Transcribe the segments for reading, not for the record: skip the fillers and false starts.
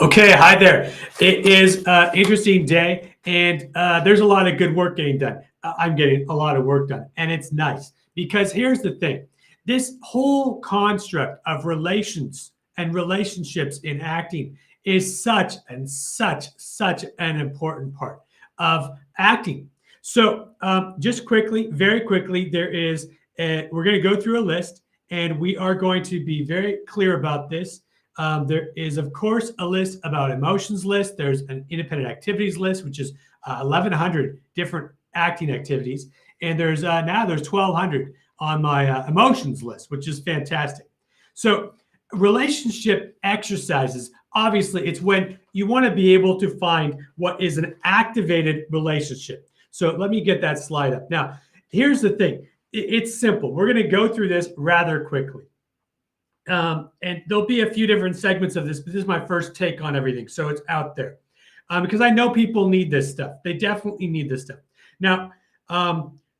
Okay, hi there. It is an interesting day, and there's a lot of good work getting done. I'm getting a lot of work done, and it's nice because here's the thing: this whole construct of relations and relationships in acting is such an important part of acting. So, just quickly, very quickly, we're going to go through a list, and we are going to be very clear about this. There is, of course, a list about emotions list. There's an independent activities list, which is 1,100 different acting activities, and there's 1,200 on my emotions list, which is fantastic. So, relationship exercises. Obviously, it's when you want to be able to find what is an activated relationship. So, let me get that slide up. Now, here's the thing. It's simple. We're going to go through this rather quickly. And there'll be a few different segments of this, but this is my first take on everything. So it's out there because I know people need this stuff. They definitely need this stuff. Now,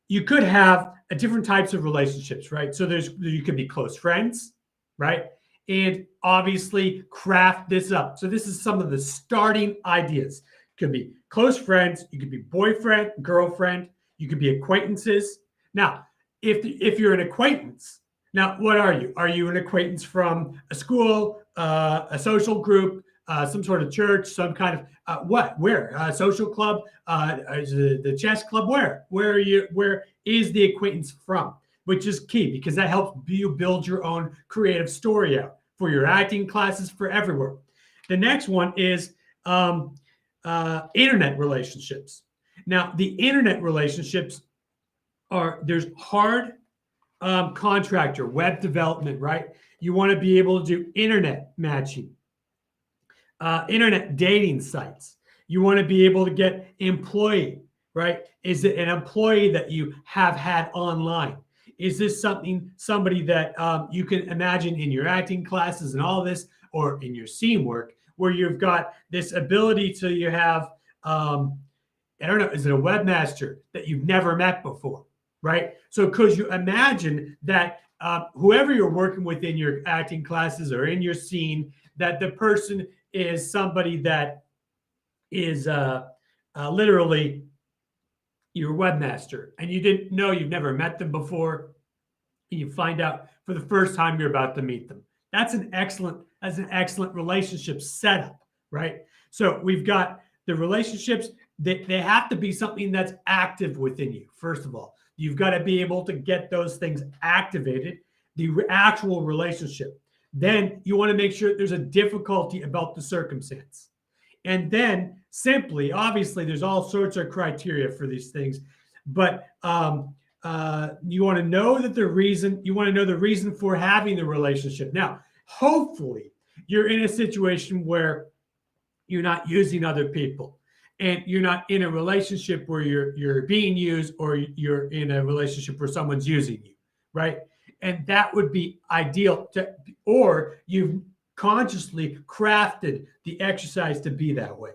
you could have different types of relationships, right? So you could be close friends, right? And obviously craft this up. So this is some of the starting ideas. It could be close friends. You could be boyfriend, girlfriend. You could be acquaintances. Now, if you're an acquaintance, now, what are you? Are you an acquaintance from a school, a social group, some sort of church, some kind of what? Where? Social club? The chess club? Where? Where are you? Where is the acquaintance from? Which is key because that helps you build your own creative story out for your acting classes, for everywhere. The next one is internet relationships. Now, the internet relationships there's hard contractor, web development, right? You want to be able to do internet matching, internet dating sites. You want to be able to get employee, right? Is it an employee that you have had online? Is this somebody that you can imagine in your acting classes and all this, or in your scene work, where you've got this ability to you have, I don't know, is it a webmaster that you've never met before? Right? So, because you imagine that whoever you're working with in your acting classes or in your scene, that the person is somebody that is literally your webmaster, and you didn't know, you've never met them before, and you find out for the first time you're about to meet them. That's an excellent relationship setup, right? So we've got the relationships. They have to be something that's active within you, first of all. You've got to be able to get those things activated, the actual relationship. Then you want to make sure there's a difficulty about the circumstance. And then simply, obviously, there's all sorts of criteria for these things, but you want to know the reason for having the relationship. Now, hopefully, you're in a situation where you're not using other people and you're not in a relationship where you're being used, or you're in a relationship where someone's using you, right? And that would be ideal or you've consciously crafted the exercise to be that way,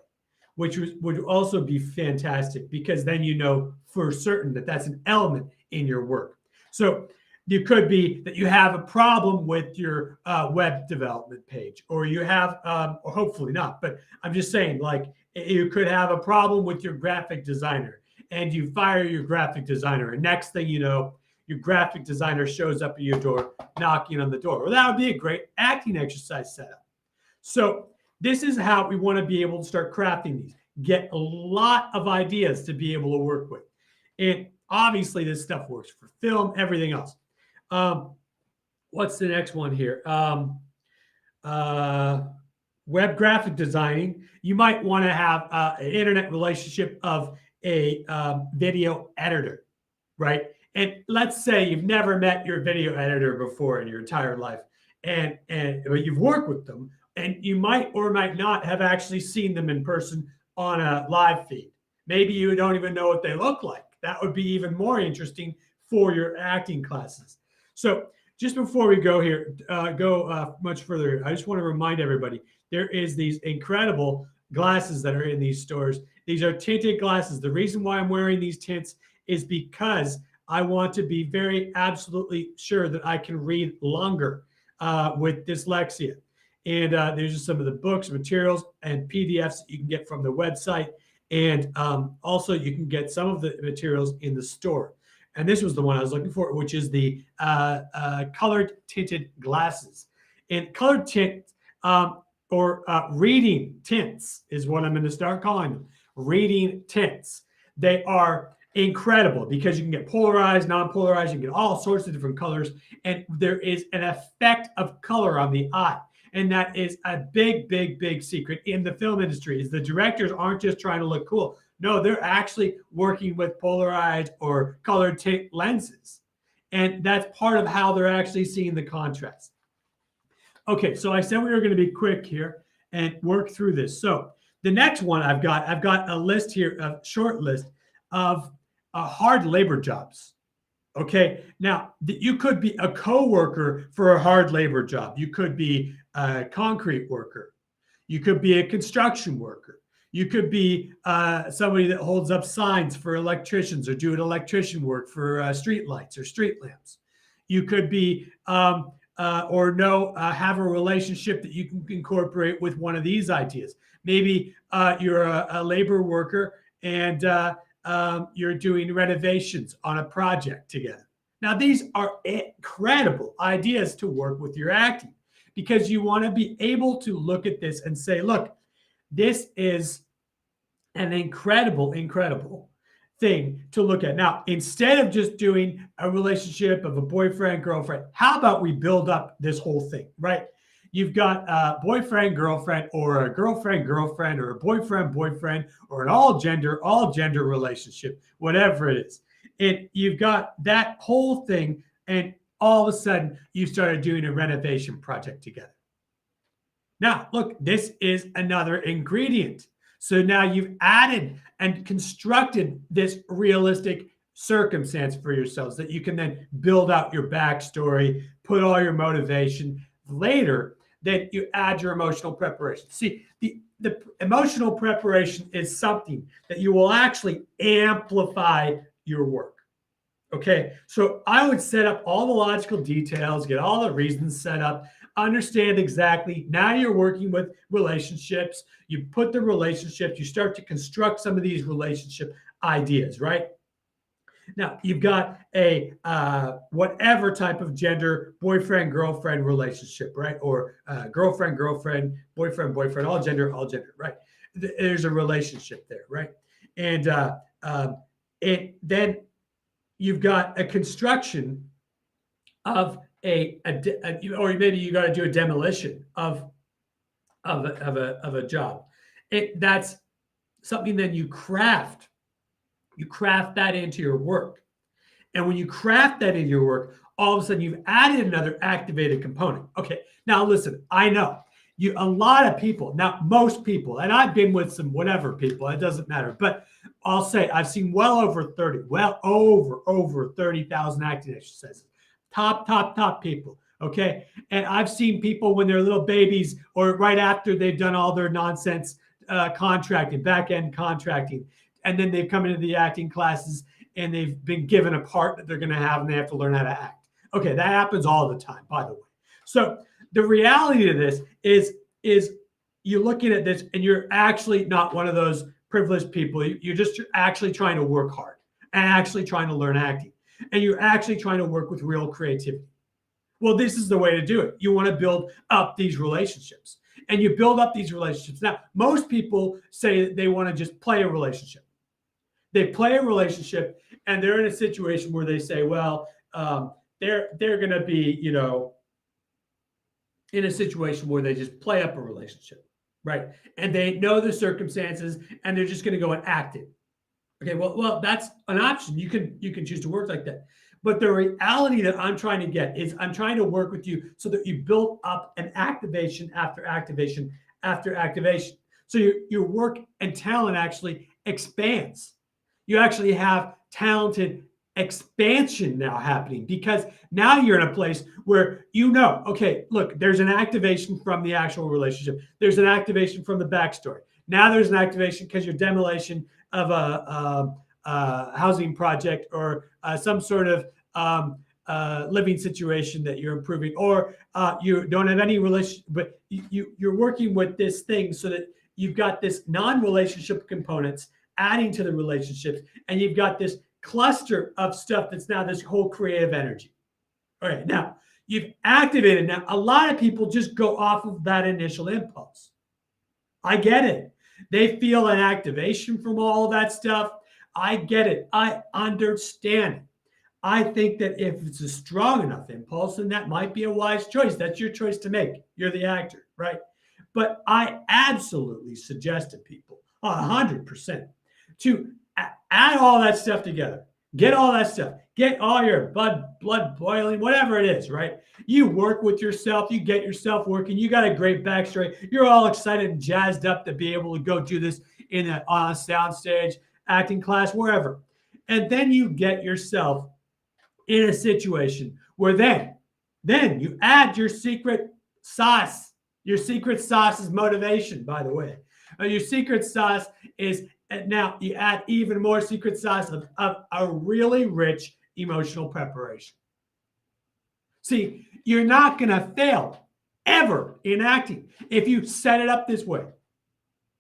which would also be fantastic because then you know for certain that that's an element in your work. So you could be that you have a problem with your web development page, or you have, or hopefully not, but I'm just saying, like, you could have a problem with your graphic designer and you fire your graphic designer. And next thing you know, your graphic designer shows up at your door, knocking on the door. Well, that would be a great acting exercise setup. So this is how we want to be able to start crafting these. Get a lot of ideas to be able to work with. And obviously, this stuff works for film, everything else. What's the next one here? Web graphic designing. You might want to have an internet relationship of a video editor, right? And let's say you've never met your video editor before in your entire life, and but you've worked with them, and you might or might not have actually seen them in person on a live feed. Maybe you don't even know what they look like. That would be even more interesting for your acting classes. So just before we go here, much further, I just want to remind everybody there is these incredible glasses that are in these stores. These are tinted glasses. The reason why I'm wearing these tints is because I want to be very absolutely sure that I can read longer with dyslexia. And there's just some of the books, materials, and PDFs that you can get from the website. And also, you can get some of the materials in the store. And this was the one I was looking for, which is the colored tinted glasses. And colored tint or reading tints is what I'm going to start calling them. Reading tints. They are incredible because you can get polarized, non-polarized, you can get all sorts of different colors, and there is an effect of color on the eye. And that is a big, big, big secret in the film industry, is the directors aren't just trying to look cool. No, they're actually working with polarized or colored tint lenses. And that's part of how they're actually seeing the contrast. Okay, so I said we were going to be quick here and work through this. So the next one I've got a list here, a short list of hard labor jobs. Okay, now you could be a co-worker for a hard labor job. You could be a concrete worker. You could be a construction worker. You could be somebody that holds up signs for electricians or doing electrician work for street lights or street lamps. You could be have a relationship that you can incorporate with one of these ideas. Maybe you're a labor worker and you're doing renovations on a project together. Now, these are incredible ideas to work with your acting, because you want to be able to look at this and say, look, this is an incredible, incredible thing to look at. Now, instead of just doing a relationship of a boyfriend, girlfriend, how about we build up this whole thing, right? You've got a boyfriend, girlfriend, or a girlfriend, girlfriend, or a boyfriend, boyfriend, or an all gender relationship, whatever it is. And you've got that whole thing, and all of a sudden you started doing a renovation project together. Now, look, this is another ingredient. So now you've added and constructed this realistic circumstance for yourselves that you can then build out your backstory, put all your motivation. Later, then you add your emotional preparation. See, the emotional preparation is something that you will actually amplify your work. Okay, so I would set up all the logical details, get all the reasons set up, understand exactly. Now you're working with relationships. You put the relationships, you start to construct some of these relationship ideas, right? Now, you've got a whatever type of gender, boyfriend, girlfriend relationship, right? Or girlfriend, girlfriend, boyfriend, boyfriend, all gender, right? There's a relationship there, right? And then you've got a construction of or maybe you got to do a demolition of a job. That's something that you craft. You craft that into your work. And when you craft that into your work, all of a sudden you've added another activated component. Okay, now listen, I know a lot of people, now most people, and I've been with some whatever people, it doesn't matter, but I'll say I've seen well over 30,000 acting exercises. Top people. Okay. And I've seen people when they're little babies or right after they've done all their nonsense contracting, back-end contracting. And then they've come into the acting classes and they've been given a part that they're going to have and they have to learn how to act. Okay. That happens all the time, by the way. So the reality of this is you're looking at this and you're actually not one of those privileged people. You're actually trying to work hard and actually trying to learn acting. And you're actually trying to work with real creativity. Well, this is the way to do it. You want to build up these relationships. And you build up these relationships. Now, most people say that they want to just play a relationship. They play a relationship, and they're in a situation where they say, well, they're going to be, in a situation where they just play up a relationship, right? And they know the circumstances, and they're just going to go and act it. Okay, well, that's an option. You can choose to work like that. But the reality that I'm trying to get is I'm trying to work with you so that you build up an activation after activation after activation. So your work and talent actually expands. You actually have talented expansion now happening because now you're in a place where okay, look, there's an activation from the actual relationship. There's an activation from the backstory. Now there's an activation because your demolition of a housing project or some sort of living situation that you're improving, or you don't have any relationship, but you're working with this thing so that you've got this non-relationship components adding to the relationships, and you've got this cluster of stuff that's now this whole creative energy. All right, now you've activated. Now, a lot of people just go off of that initial impulse. I get it. They feel an activation from all of that stuff. I get it. I understand it. I think that if it's a strong enough impulse, then that might be a wise choice. That's your choice to make. You're the actor, right? But I absolutely suggest to people, 100%, to add all that stuff together. Get all that stuff. Get all your blood boiling, whatever it is, right? You work with yourself. You get yourself working. You got a great backstory. You're all excited and jazzed up to be able to go do this on a sound stage, acting class, wherever. And then you get yourself in a situation where then you add your secret sauce. Your secret sauce is motivation, by the way. Your secret sauce is now you add even more secret sauce of a really rich emotional preparation. See, you're not going to fail ever in acting if you set it up this way.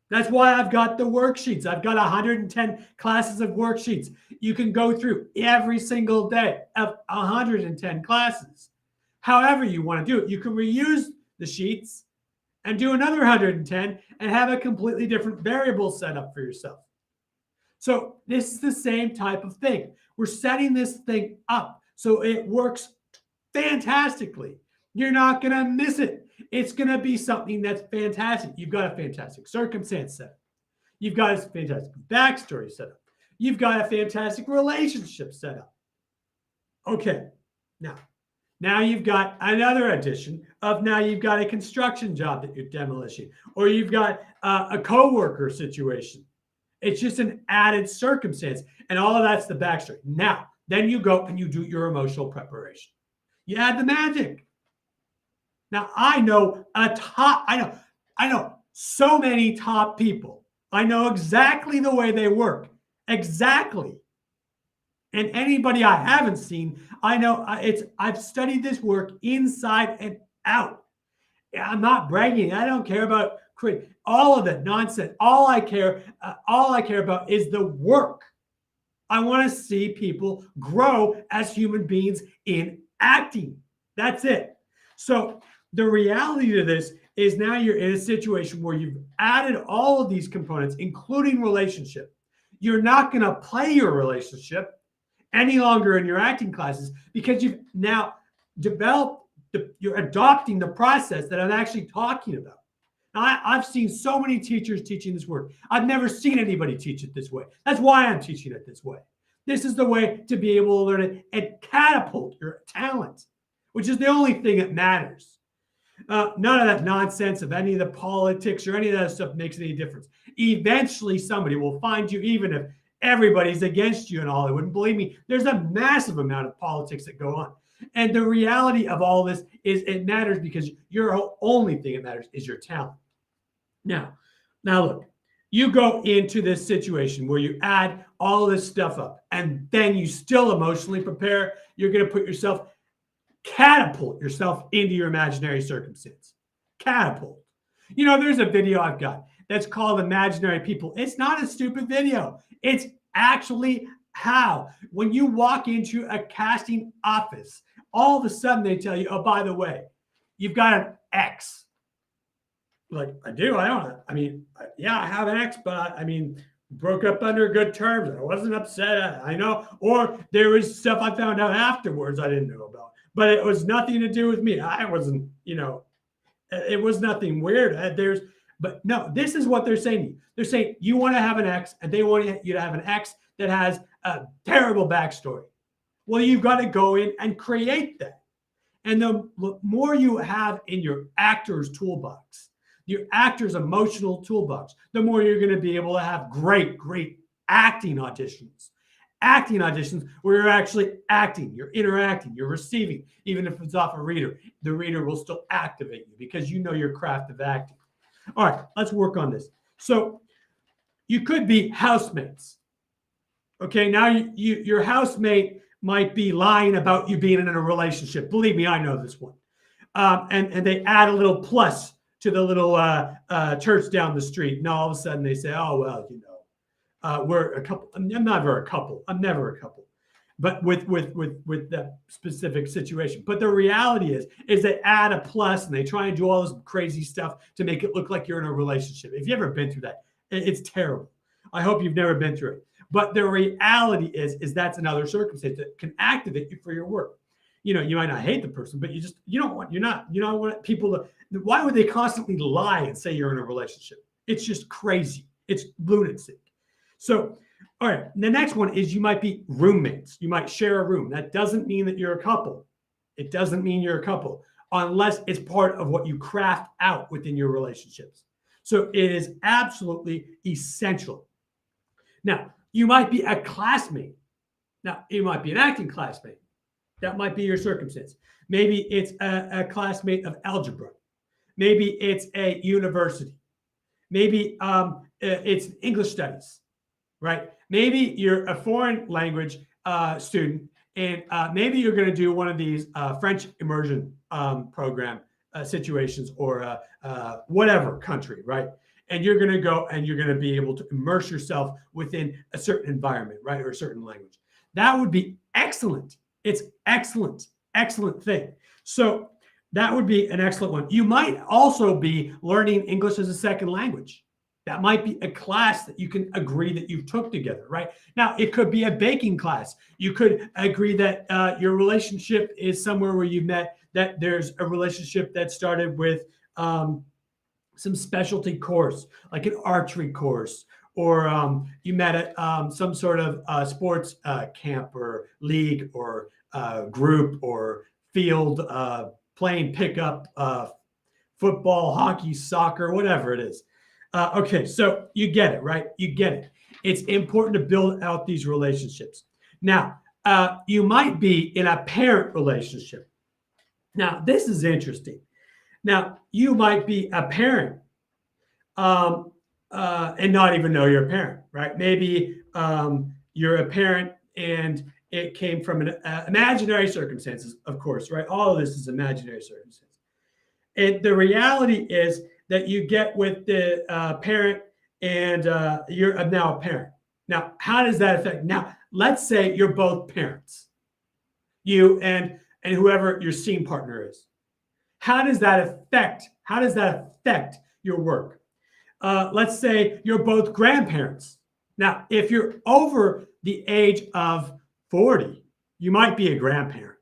That's why I've got the worksheets. I've got 110 classes of worksheets. You can go through every single day of 110 classes. However you want to do it, you can reuse the sheets and do another 110 and have a completely different variable set up for yourself. So this is the same type of thing. We're setting this thing up so it works fantastically. You're not going to miss it. It's going to be something that's fantastic. You've got a fantastic circumstance set up. You've got a fantastic backstory set up. You've got a fantastic relationship set up. Okay, now you've got another addition of now you've got a construction job that you're demolishing, or you've got a coworker situation. It's just an added circumstance, and all of that's the backstory. Now, then you go and you do your emotional preparation. You add the magic. Now, I know so many top people. I know exactly the way they work. Exactly. And anybody I haven't seen, I know I've studied this work inside and out. I'm not bragging. I don't care about all of that nonsense. All I care about is the work. I want to see people grow as human beings in acting. That's it. So the reality to this is now you're in a situation where you've added all of these components, including relationship. You're not going to play your relationship any longer in your acting classes because you've now developed, you're adopting the process that I'm actually talking about. Now, I've seen so many teachers teaching this work. I've never seen anybody teach it this way. That's why I'm teaching it this way. This is the way to be able to learn it and catapult your talent, which is the only thing that matters. None of that nonsense of any of the politics or any of that stuff makes any difference. Eventually, somebody will find you, even if everybody's against you in Hollywood. And believe me, there's a massive amount of politics that go on. And the reality of all this is it matters because your only thing that matters is your talent. Now look, you go into this situation where you add all of this stuff up and then you still emotionally prepare. You're going to put yourself, catapult yourself into your imaginary circumstance. Catapult. You know, there's a video I've got that's called Imaginary People. It's not a stupid video. It's actually how, when you walk into a casting office, all of a sudden they tell you, oh, by the way, you've got an X. Like, I do. I don't. I mean, yeah, I have an ex, but I mean, broke up under good terms. I wasn't upset. I know. Or there was stuff I found out afterwards I didn't know about, but it was nothing to do with me. I wasn't, it was nothing weird. But no, this is what they're saying. They're saying you want to have an ex, and they want you to have an ex that has a terrible backstory. Well, you've got to go in and create that. And the more you have in your actor's toolbox, your actor's emotional toolbox, the more you're going to be able to have great acting auditions. Acting auditions where you're actually acting, you're interacting, you're receiving. Even if it's off a reader, the reader will still activate you because you know your craft of acting. All right, let's work on this. So you could be housemates. Okay, now your housemate might be lying about you being in a relationship. Believe me, I know this one. And they add a little plus to the little church down the street, and all of a sudden they say, "Oh well, we're a couple." I'm never a couple. I'm never a couple. But with that specific situation. But the reality is they add a plus and they try and do all this crazy stuff to make it look like you're in a relationship. If you've ever been through that, it's terrible. I hope you've never been through it. But the reality is that's another circumstance that can activate you for your work. You might not hate the person, but you don't want people to. Why would they constantly lie and say you're in a relationship? It's just crazy. It's lunacy. So, all right, the next one is you might be roommates. You might share a room. That doesn't mean that you're a couple. It doesn't mean you're a couple unless it's part of what you craft out within your relationships. So it is absolutely essential. Now, you might be a classmate. Now, you might be an acting classmate. That might be your circumstance. Maybe it's a classmate of algebra. Maybe it's a university. Maybe it's English studies, right? Maybe you're a foreign language student, and maybe you're going to do one of these French immersion program situations or whatever country, right? And you're going to go and you're going to be able to immerse yourself within a certain environment, right? Or a certain language. That would be excellent. It's excellent, excellent thing. So that would be an excellent one. You might also be learning English as a second language. That might be a class that you can agree that you took together, right? Now, it could be a baking class. You could agree that your relationship is somewhere where you met, that there's a relationship that started with some specialty course, like an archery course, or you met at some sort of sports camp or league or group or field, playing pickup, football, hockey, soccer, whatever it is. Okay, so you get it, right? You get it. It's important to build out these relationships. Now, you might be in a parent relationship. Now, this is interesting. Now, you might be a parent and not even know you're a parent, right? Maybe you're a parent and it came from an imaginary circumstances, of course, right? All of this is imaginary circumstances. And the reality is that you get with the parent and you're now a parent. Now, how does that affect? Now, let's say you're both parents, you and whoever your scene partner is. How does that affect? How does that affect your work? Let's say you're both grandparents. Now, if you're over the age of 40, you might be a grandparent.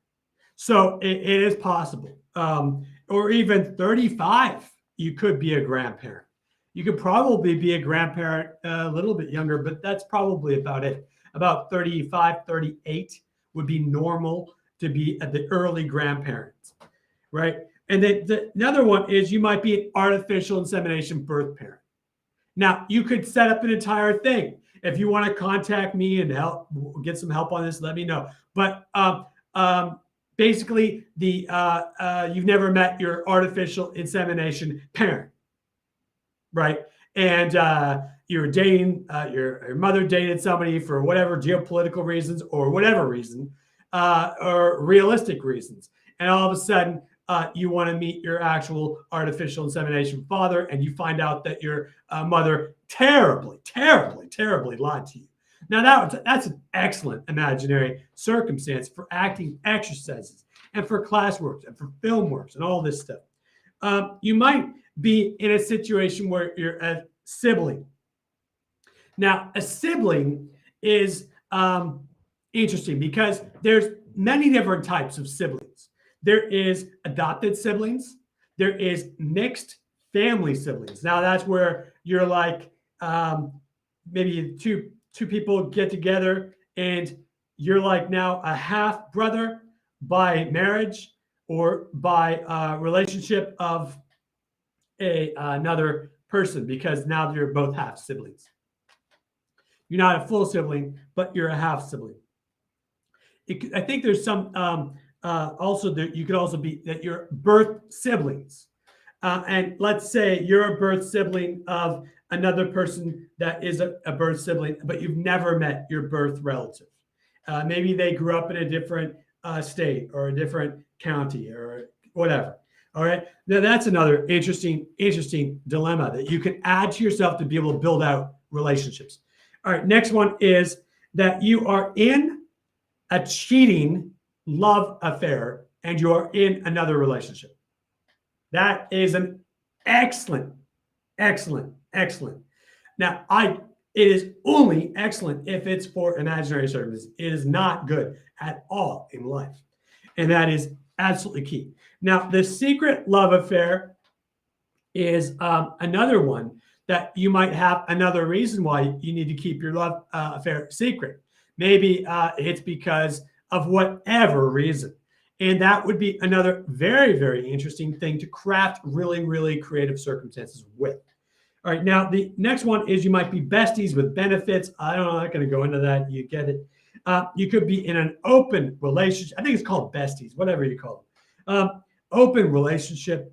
So it is possible. Or even 35, you could be a grandparent. You could probably be a grandparent a little bit younger, but that's probably about it. About 35, 38 would be normal to be at the early grandparents, right? And then another one is you might be an artificial insemination birth parent. Now, you could set up an entire thing. If you want to contact me and help get some help on this, let me know. But basically, you've never met your artificial insemination parent, right? And you were dating, your mother dated somebody for whatever geopolitical reasons or whatever reason, or realistic reasons. And all of a sudden, you want to meet your actual artificial insemination father, and you find out that your mother terribly lied to you. Now, that's an excellent imaginary circumstance for acting exercises and for classwork and for film works and all this stuff. You might be in a situation where you're a sibling. Now, a sibling is interesting because there's many different types of siblings. There is adopted siblings. There is mixed family siblings. Now, that's where you're like maybe two people get together and you're like now a half brother by marriage or by relationship of another person, because now you're both half siblings. You're not a full sibling, but you're a half sibling. I think there's some also that you could also be that you're birth siblings. And let's say you're a birth sibling of another person that is a birth sibling, but you've never met your birth relative. Maybe they grew up in a different state or a different county or whatever. All right. Now that's another interesting dilemma that you can add to yourself to be able to build out relationships. All right. Next one is that you are in a cheating love affair and you are in another relationship. That is an excellent, excellent. Now, it is only excellent if it's for imaginary circumstances. It is not good at all in life. And that is absolutely key. Now, the secret love affair is another one that you might have another reason why you need to keep your love affair secret. Maybe it's because of whatever reason. And that would be another very interesting thing to craft really creative circumstances with. All right, now the next one is you might be besties with benefits. I don't know, I'm not going to go into that. You get it. You could be in an open relationship. I think it's called besties, whatever you call it. Open relationship.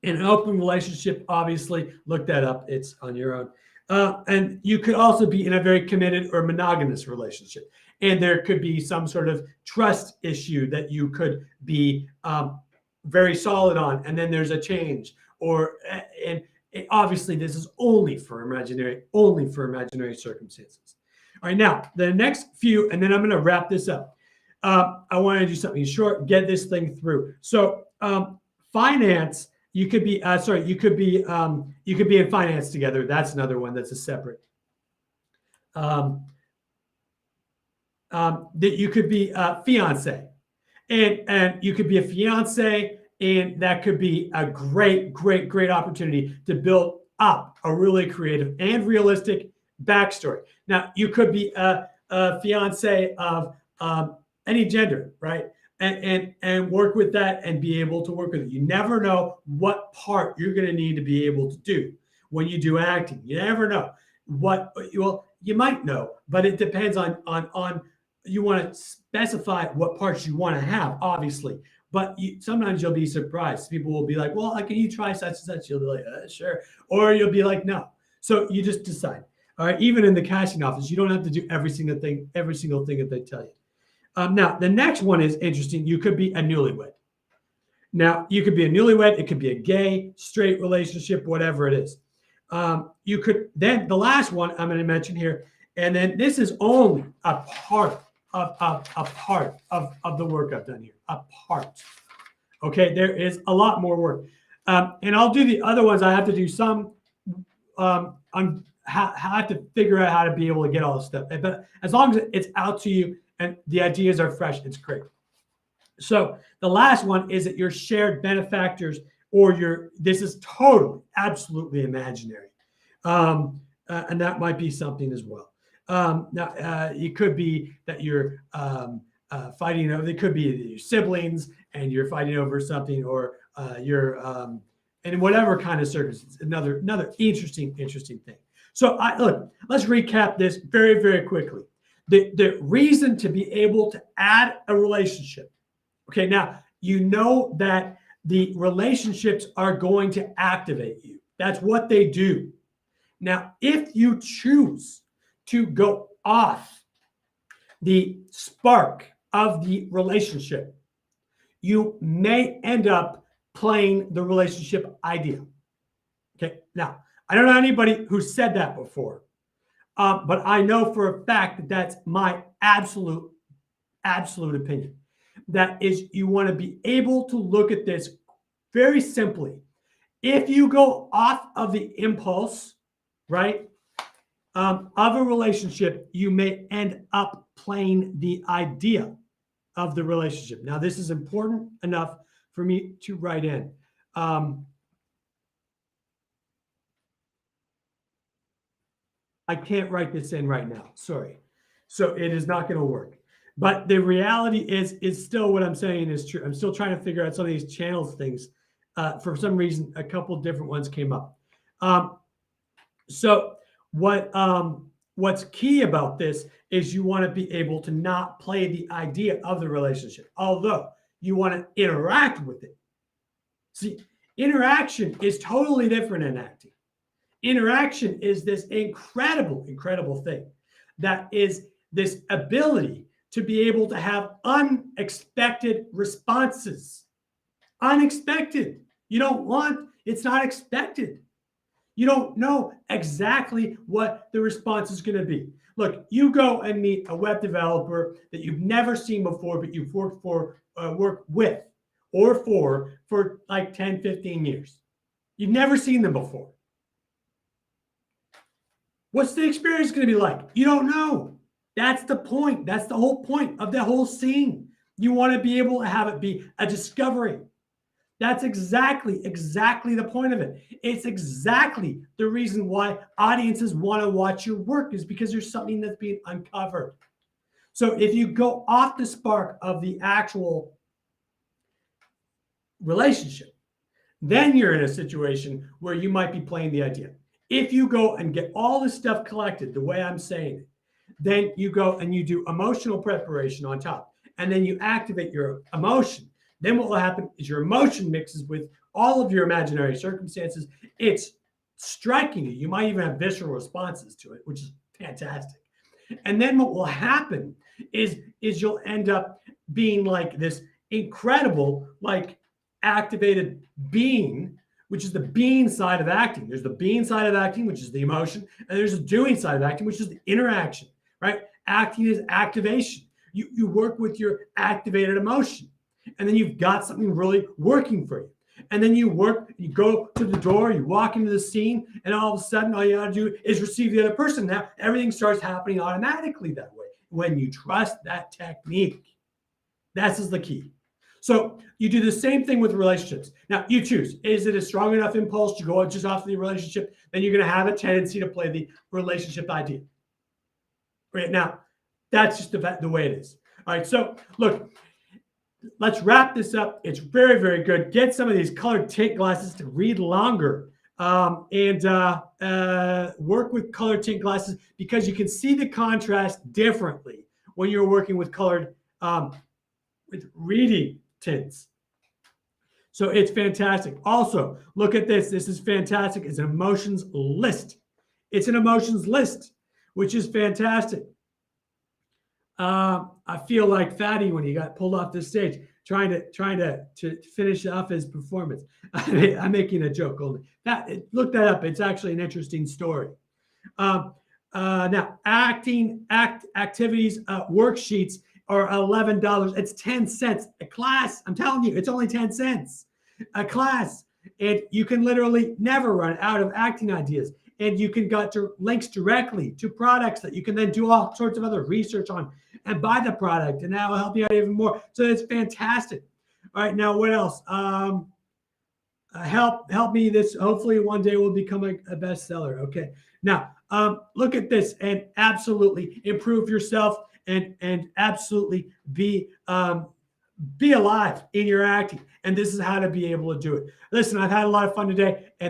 In an open relationship, obviously, look that up. It's on your own. And you could also be in a very committed or monogamous relationship. And there could be some sort of trust issue that you could be very solid on. And then there's a change. And obviously, this is only for imaginary circumstances. All right, now the next few, and then I'm going to wrap this up. I want to do something short, get this thing through. So finance. You could be you could be in finance together. That's another one that's a separate. That you could be a fiance, and you could be a fiance, and that could be a great opportunity to build up a really creative and realistic backstory. Now, you could be a fiance of any gender, right? And work with that and be able to work with it. You never know what part you're going to need to be able to do when you do acting. You never know you might know, but it depends on you want to specify what parts you want to have, obviously. But sometimes you'll be surprised. People will be like, well, can you try such and such? You'll be like, sure. Or you'll be like, no. So you just decide. All right. Even in the casting office, you don't have to do every single thing that they tell you. Now, the next one is interesting. You could be a newlywed. Now, you could be a newlywed. It could be a gay, straight relationship, whatever it is. You could, then the last one I'm going to mention here, and then this is only a part of the work I've done here. A part. Okay, there is a lot more work. And I'll do the other ones. I have to do some. I have to figure out how to be able to get all this stuff. But as long as it's out to you, and the ideas are fresh, it's great. So the last one is that your shared benefactors this is totally, absolutely imaginary. And that might be something as well. Now, it could be that you're fighting over, it could be your siblings and you're fighting over something, or you're, in whatever kind of circumstance, another interesting thing. So look, let's recap this very quickly. The reason to be able to add a relationship. Okay, now you know that the relationships are going to activate you. That's what they do. Now, if you choose to go off the spark of the relationship, you may end up playing the relationship idea. Okay, now I don't know anybody who said that before. But I know for a fact that that's my absolute opinion. That is, you want to be able to look at this very simply. If you go off of the impulse, right, of a relationship, you may end up playing the idea of the relationship. Now, this is important enough for me to write in. I can't write this in right now. Sorry. So it is not going to work. But the reality is still what I'm saying is true. I'm still trying to figure out some of these channels things. For some reason, a couple of different ones came up. So what's key about this is you want to be able to not play the idea of the relationship, although you want to interact with it. See, interaction is totally different in acting. Interaction is this incredible thing that is this ability to be able to have unexpected responses Unexpected. You don't want, it's not expected. You don't know exactly what the response is going to be. Look, you go and meet a web developer that you've never seen before, but you've worked with or for like 10, 15 years. You've never seen them before. What's the experience going to be like? You don't know. That's the point. That's the whole point of the whole scene. You want to be able to have it be a discovery. That's exactly the point of it. It's exactly the reason why audiences want to watch your work, is because there's something that's being uncovered. So if you go off the spark of the actual relationship, then you're in a situation where you might be playing the idea. If you go and get all this stuff collected the way I'm saying it, then you go and you do emotional preparation on top, and then you activate your emotion. Then what will happen is your emotion mixes with all of your imaginary circumstances. It's striking you. You might even have visceral responses to it, which is fantastic. And then what will happen is you'll end up being like this incredible, like activated being, which is the being side of acting. There's the being side of acting, which is the emotion, and there's the doing side of acting, which is the interaction, right? Acting is activation. You work with your activated emotion, and then you've got something really working for you. And then you work, you go to the door, you walk into the scene, and all of a sudden, all you got to do is receive the other person. Now, everything starts happening automatically that way when you trust that technique. This is the key. So you do the same thing with relationships. Now, you choose. Is it a strong enough impulse to go just off the relationship? Then you're going to have a tendency to play the relationship idea. Right now, that's just the way it is. All right, so look, let's wrap this up. It's very, very good. Get some of these colored tint glasses to read longer, and work with colored tint glasses, because you can see the contrast differently when you're working with colored, with reading tints. So it's fantastic. Also, look at this. This is fantastic. It's an emotions list. It's an emotions list, which is fantastic. I feel like Fatty when he got pulled off the stage, trying to finish off his performance. I'm making a joke only. Look that up. It's actually an interesting story. Now, activities worksheets are $11. It's 10 cents a class. I'm telling you, it's only 10 cents a class, and you can literally never run out of acting ideas. And you can get to links directly to products that you can then do all sorts of other research on and buy the product, and that will help you out even more. So it's fantastic. All right, now what else? Help me. This hopefully one day will become a bestseller. Okay. Now look at this, and absolutely improve yourself, and absolutely be alive in your acting. And this is how to be able to do it. Listen, I've had a lot of fun today, and